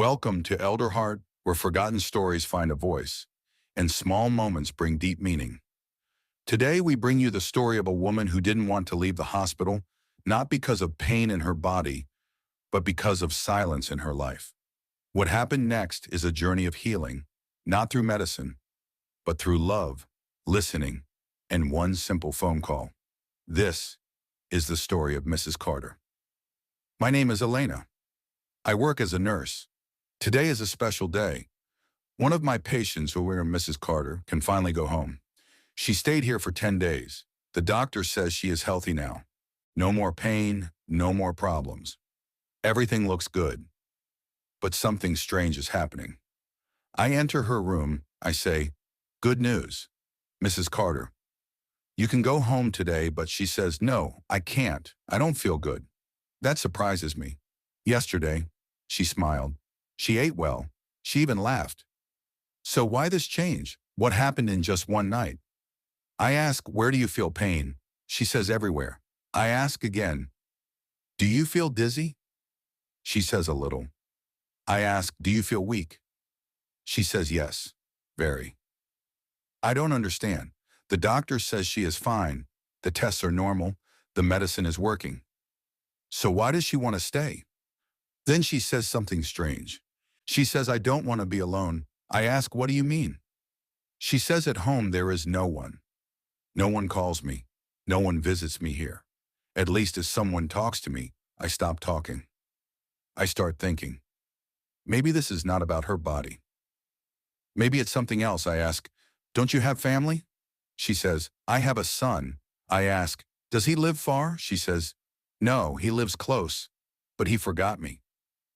Welcome to Elder Heart, where forgotten stories find a voice, and small moments bring deep meaning. Today we bring you the story of a woman who didn't want to leave the hospital, not because of pain in her body, but because of silence in her life. What happened next is a journey of healing, not through medicine, but through love, listening, and one simple phone call. This is the story of Mrs. Carter. My name is Elena. I work as a nurse. Today is a special day. One of my patients, who were Mrs. Carter, can finally go home. She stayed here for 10 days. The doctor says she is healthy now. No more pain, no more problems. Everything looks good. But something strange is happening. I enter her room. I say, "Good news, Mrs. Carter. You can go home today," but she says, "No, I can't. I don't feel good." That surprises me. Yesterday, she smiled. She ate well. She even laughed. So why this change? What happened in just one night? I ask, "Where do you feel pain?" She says, "Everywhere." I ask again, "Do you feel dizzy?" She says, "A little." I ask, "Do you feel weak?" She says, "Yes, very." I don't understand. The doctor says she is fine. The tests are normal. The medicine is working. So why does she want to stay? Then she says something strange. She says, "I don't want to be alone." I ask, "What do you mean?" She says, "At home there is no one. No one calls me. No one visits me here. At least if someone talks to me, I stop talking." I start thinking, maybe this is not about her body. Maybe it's something else. I ask, "Don't you have family?" She says, "I have a son." I ask, "Does he live far?" She says, "No, he lives close, but he forgot me."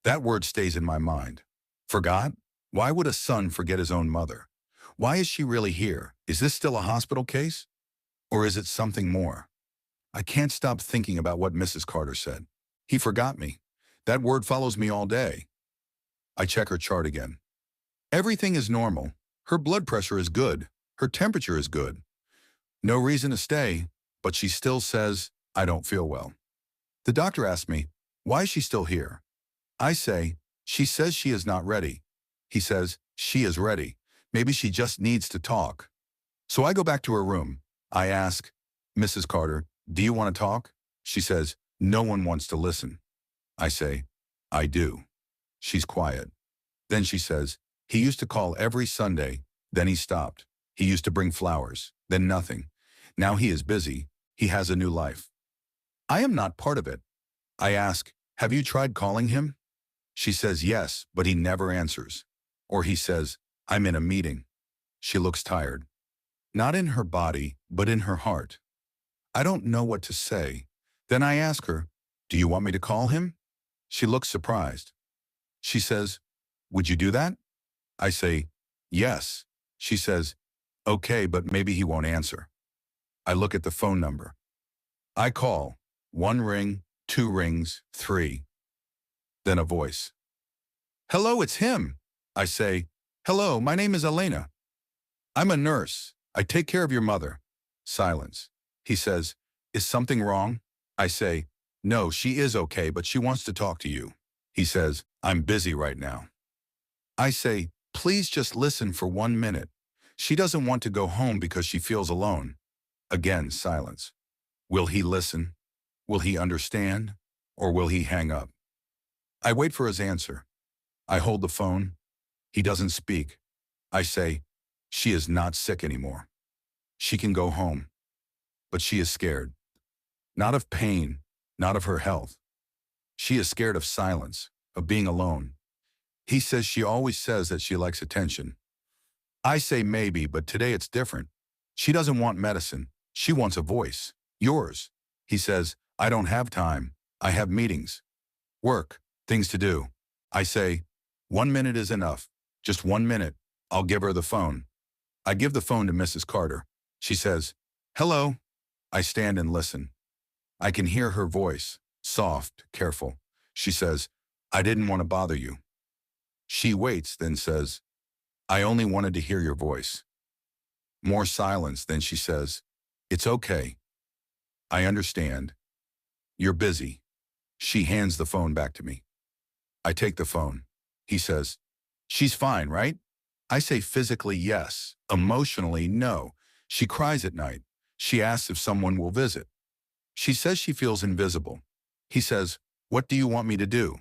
That word stays in my mind. Forgot? Why would a son forget his own mother? Why is she really here? Is this still a hospital case? Or is it something more? I can't stop thinking about what Mrs. Carter said. He forgot me. That word follows me all day. I check her chart again. Everything is normal. Her blood pressure is good. Her temperature is good. No reason to stay, but she still says, "I don't feel well." The doctor asks me, "Why is she still here?" I say, "She says she is not ready." He says, "She is ready. Maybe she just needs to talk." So I go back to her room. I ask, "Mrs. Carter, do you want to talk?" She says, "No one wants to listen." I say, "I do." She's quiet. Then she says, "He used to call every Sunday, then he stopped. He used to bring flowers, then nothing. Now he is busy. He has a new life." I am not part of it. I ask, "Have you tried calling him?" She says, "Yes, but he never answers." Or he says, "I'm in a meeting." She looks tired. Not in her body, but in her heart. I don't know what to say. Then I ask her, "Do you want me to call him?" She looks surprised. She says, "Would you do that?" I say, "Yes." She says, "Okay, but maybe he won't answer." I look at the phone number. I call. One ring, two rings, three. Then a voice. "Hello, it's him." I say, "Hello, my name is Elena. I'm a nurse. I take care of your mother." Silence. He says, "Is something wrong?" I say, "No, she is okay, but she wants to talk to you." He says, "I'm busy right now." I say, "Please just listen for 1 minute. She doesn't want to go home because she feels alone." Again, silence. Will he listen? Will he understand? Or will he hang up? I wait for his answer. I hold the phone. He doesn't speak. I say, "She is not sick anymore. She can go home." But she is scared. Not of pain, not of her health. She is scared of silence, of being alone. He says she always says that she likes attention. I say maybe, but today it's different. She doesn't want medicine. She wants a voice. Yours. He says, "I don't have time. I have meetings. Work. Things to do." I say, 1 minute is enough. Just 1 minute. I'll give her the phone." I give the phone to Mrs. Carter. She says, "Hello." I stand and listen. I can hear her voice, soft, careful. She says, "I didn't want to bother you." She waits, then says, "I only wanted to hear your voice." More silence, then she says, "It's okay. I understand. You're busy." She hands the phone back to me. I take the phone. He says, "She's fine, right?" I say physically yes, emotionally no. She cries at night. She asks if someone will visit. She says she feels invisible. He says, "What do you want me to do?"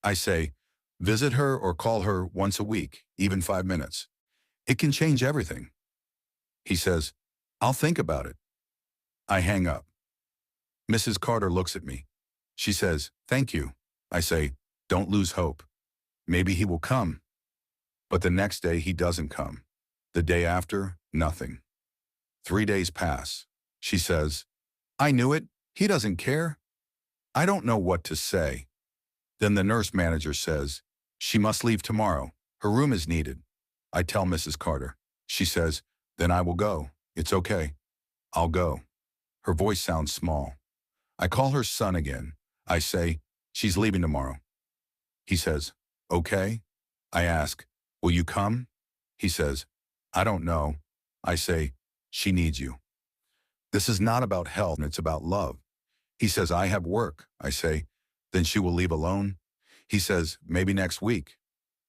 I say, "Visit her or call her once a week, even 5 minutes. It can change everything." He says, "I'll think about it." I hang up. Mrs. Carter looks at me. She says, "Thank you." I say, "Don't lose hope. Maybe he will come." But the next day he doesn't come. The day after, nothing. 3 days pass. She says, "I knew it. He doesn't care." I don't know what to say. Then the nurse manager says, "She must leave tomorrow. Her room is needed." I tell Mrs. Carter. She says, "Then I will go. It's okay. I'll go." Her voice sounds small. I call her son again. I say, "She's leaving tomorrow." He says, "Okay." I ask, "Will you come?" He says, "I don't know." I say, "She needs you. This is not about health, it's about love." He says, "I have work." I say, "Then she will leave alone?" He says, "Maybe next week."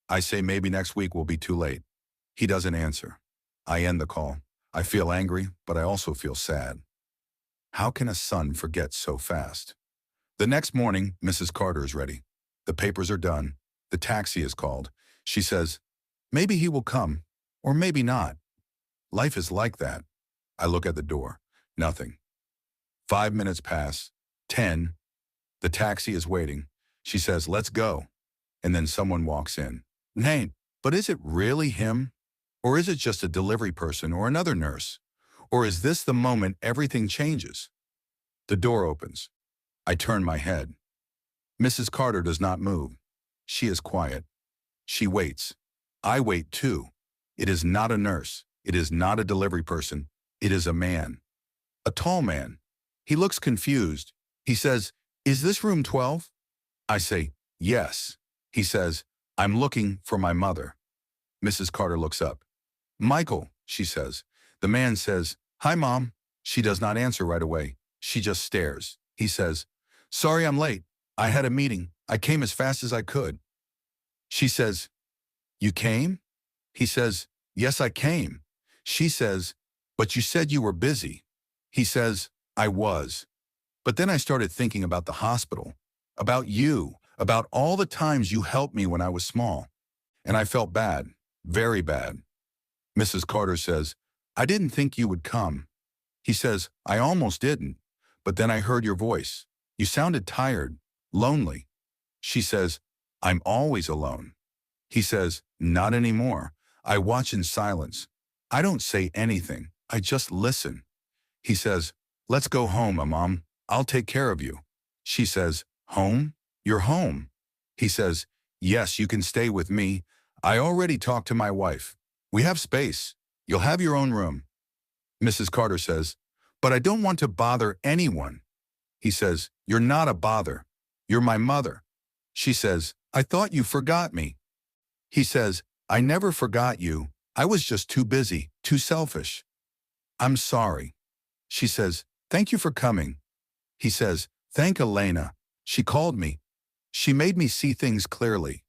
I say, "Maybe next week will be too late." He doesn't answer. I end the call. I feel angry, but I also feel sad. How can a son forget so fast? The next morning, Mrs. Carter is ready. The papers are done. The taxi is called. She says, "Maybe he will come, or maybe not. Life is like that." I look at the door. Nothing. 5 minutes pass. 10. The taxi is waiting. She says, "Let's go." And then someone walks in. Nate, but is it really him? Or is it just a delivery person or another nurse? Or is this the moment everything changes? The door opens. I turn my head. Mrs. Carter does not move. She is quiet. She waits. I wait too. It is not a nurse. It is not a delivery person. It is a man. A tall man. He looks confused. He says, "Is this room 12? I say, "Yes." He says, "I'm looking for my mother." Mrs. Carter looks up. "Michael," she says. The man says, "Hi, Mom." She does not answer right away. She just stares. He says, "Sorry I'm late. I had a meeting. I came as fast as I could." She says, "You came?" He says, "Yes, I came." She says, "But you said you were busy." He says, "I was." But then I started thinking about the hospital, about you, about all the times you helped me when I was small. And I felt bad, very bad. Mrs. Carter says, "I didn't think you would come." He says, "I almost didn't. But then I heard your voice. You sounded tired, lonely." She says, "I'm always alone." He says, "Not anymore. I watch in silence. I don't say anything. I just listen." He says, "Let's go home, Mom. I'll take care of you." She says, "Home? You're home." He says, "Yes, you can stay with me. I already talked to my wife. We have space. You'll have your own room." Mrs. Carter says, "But I don't want to bother anyone." He says, "You're not a bother. You're my mother." She says, "I thought you forgot me." He says, "I never forgot you. I was just too busy, too selfish." "I'm sorry." She says, "Thank you for coming." He says, "Thank Elena. She called me. She made me see things clearly."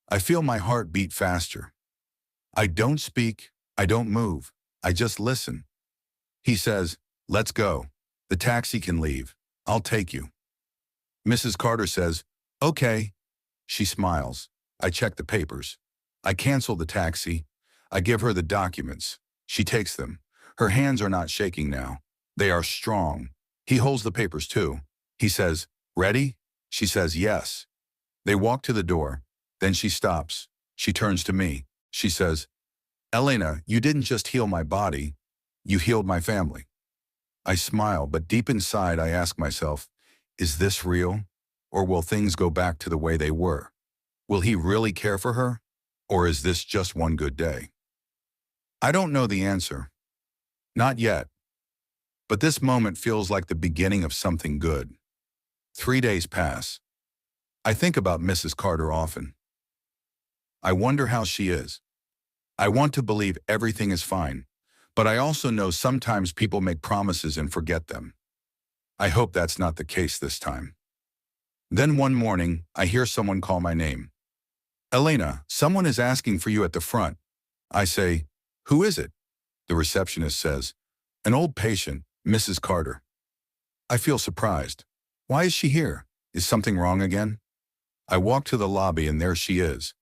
I feel my heart beat faster. I don't speak. I don't move. I just listen. He says, "Let's go. The taxi can leave. I'll take you." Mrs. Carter says, "Okay." She smiles. I check the papers. I cancel the taxi. I give her the documents. She takes them. Her hands are not shaking now. They are strong. He holds the papers too. He says, "Ready?" She says, "Yes." They walk to the door. Then she stops. She turns to me. She says, "Elena, you didn't just heal my body. You healed my family." I smile, but deep inside I ask myself, is this real? Or will things go back to the way they were? Will he really care for her? Or is this just one good day? I don't know the answer. Not yet. But this moment feels like the beginning of something good. 3 days pass. I think about Mrs. Carter often. I wonder how she is. I want to believe everything is fine, but I also know sometimes people make promises and forget them. I hope that's not the case this time. Then one morning, I hear someone call my name. "Elena, someone is asking for you at the front." I say, "Who is it?" The receptionist says, "An old patient, Mrs. Carter." I feel surprised. Why is she here? Is something wrong again? I walk to the lobby and there she is.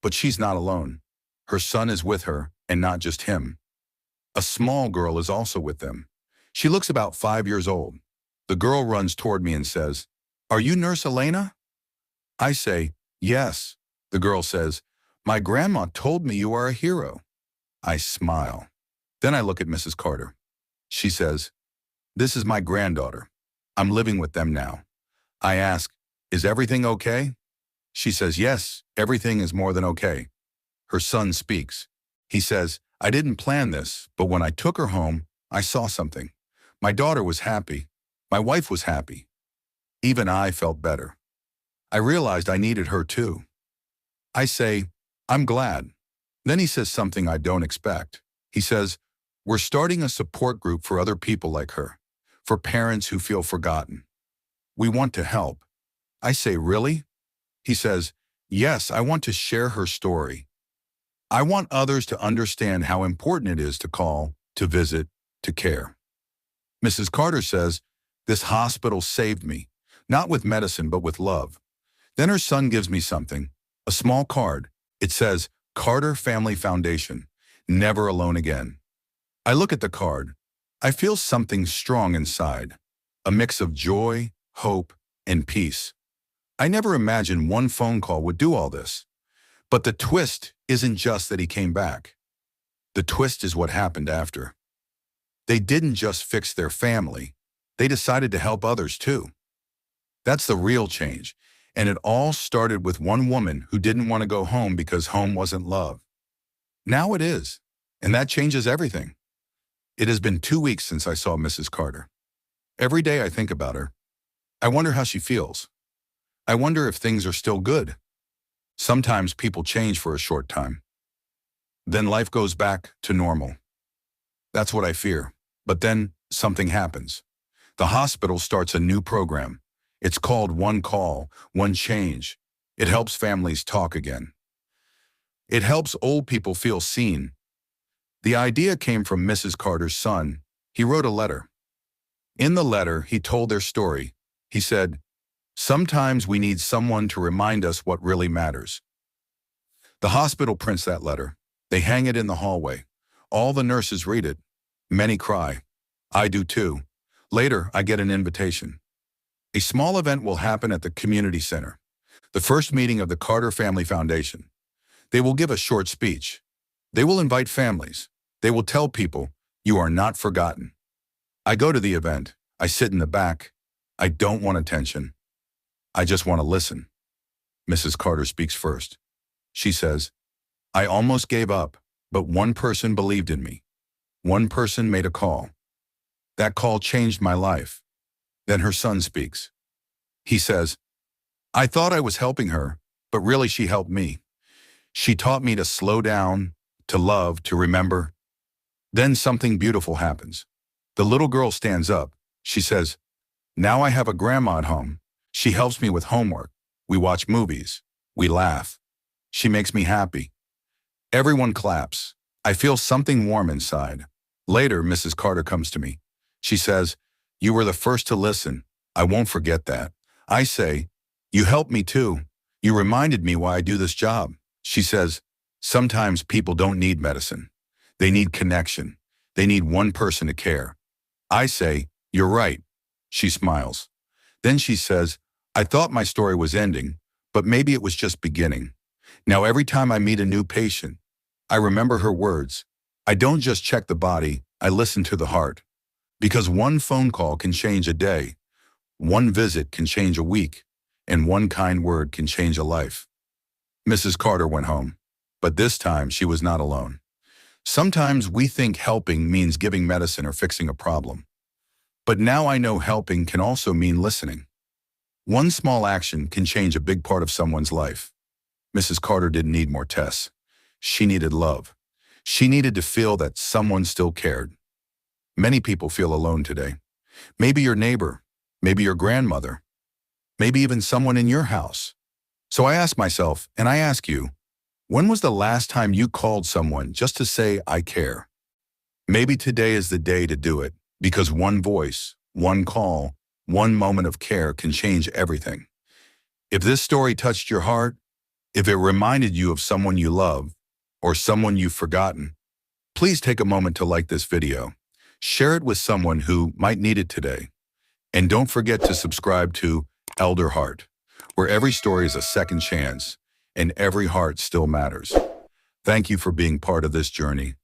But she's not alone. Her son is with her, and not just him. A small girl is also with them. She looks about 5 years old. The girl runs toward me and says, "Are you Nurse Elena?" I say, "Yes." The girl says, "My grandma told me you are a hero." I smile. Then I look at Mrs. Carter. She says, "This is my granddaughter. I'm living with them now." I ask, "Is everything okay?" She says, "Yes, everything is more than okay." Her son speaks. He says, "I didn't plan this, but when I took her home, I saw something. My daughter was happy. My wife was happy. Even I felt better. I realized I needed her too." I say, "I'm glad." Then he says something I don't expect. He says, "We're starting a support group for other people like her, for parents who feel forgotten. We want to help." I say, "Really?" He says, "Yes, I want to share her story. I want others to understand how important it is to call, to visit, to care." Mrs. Carter says, "This hospital saved me, not with medicine but with love." Then her son gives me something, a small card. It says, "Carter Family Foundation, never alone again." I look at the card. I feel something strong inside, a mix of joy, hope, and peace. I never imagined one phone call would do all this. But the twist isn't just that he came back. The twist is what happened after. They didn't just fix their family. They decided to help others too. That's the real change. And it all started with one woman who didn't want to go home because home wasn't love. Now it is. And that changes everything. It has been 2 weeks since I saw Mrs. Carter. Every day I think about her. I wonder how she feels. I wonder if things are still good. Sometimes people change for a short time. Then life goes back to normal. That's what I fear. But then something happens. The hospital starts a new program. It's called One Call, One Change. It helps families talk again. It helps old people feel seen. The idea came from Mrs. Carter's son. He wrote a letter. In the letter, he told their story. He said, "Sometimes we need someone to remind us what really matters." The hospital prints that letter. They hang it in the hallway. All the nurses read it. Many cry. I do too. Later, I get an invitation. A small event will happen at the community center, the first meeting of the Carter Family Foundation. They will give a short speech. They will invite families. They will tell people, "You are not forgotten." I go to the event. I sit in the back. I don't want attention. I just want to listen. Mrs. Carter speaks first. She says, "I almost gave up, but one person believed in me. One person made a call. That call changed my life." Then her son speaks. He says, "I thought I was helping her, but really she helped me. She taught me to slow down, to love, to remember." Then something beautiful happens. The little girl stands up. She says, "Now I have a grandma at home. She helps me with homework. We watch movies. We laugh. She makes me happy." Everyone claps. I feel something warm inside. Later, Mrs. Carter comes to me. She says, "You were the first to listen. I won't forget that." I say, "You helped me too. You reminded me why I do this job." She says, "Sometimes people don't need medicine. They need connection. They need one person to care." I say, "You're right." She smiles. Then she says, "I thought my story was ending, but maybe it was just beginning. Now every time I meet a new patient, I remember her words. I don't just check the body, I listen to the heart. Because one phone call can change a day, one visit can change a week, and one kind word can change a life." Mrs. Carter went home, but this time she was not alone. Sometimes we think helping means giving medicine or fixing a problem. But now I know helping can also mean listening. One small action can change a big part of someone's life. Mrs. Carter didn't need more tests. She needed love. She needed to feel that someone still cared. Many people feel alone today. Maybe your neighbor, maybe your grandmother, maybe even someone in your house. So I ask myself, and I ask you, when was the last time you called someone just to say, I care? Maybe today is the day to do it, because one voice, one call, one moment of care can change everything. If this story touched your heart, if it reminded you of someone you love, or someone you've forgotten, please take a moment to like this video. Share it with someone who might need it today. And don't forget to subscribe to Elder Heart, where every story is a second chance and every heart still matters. Thank you for being part of this journey.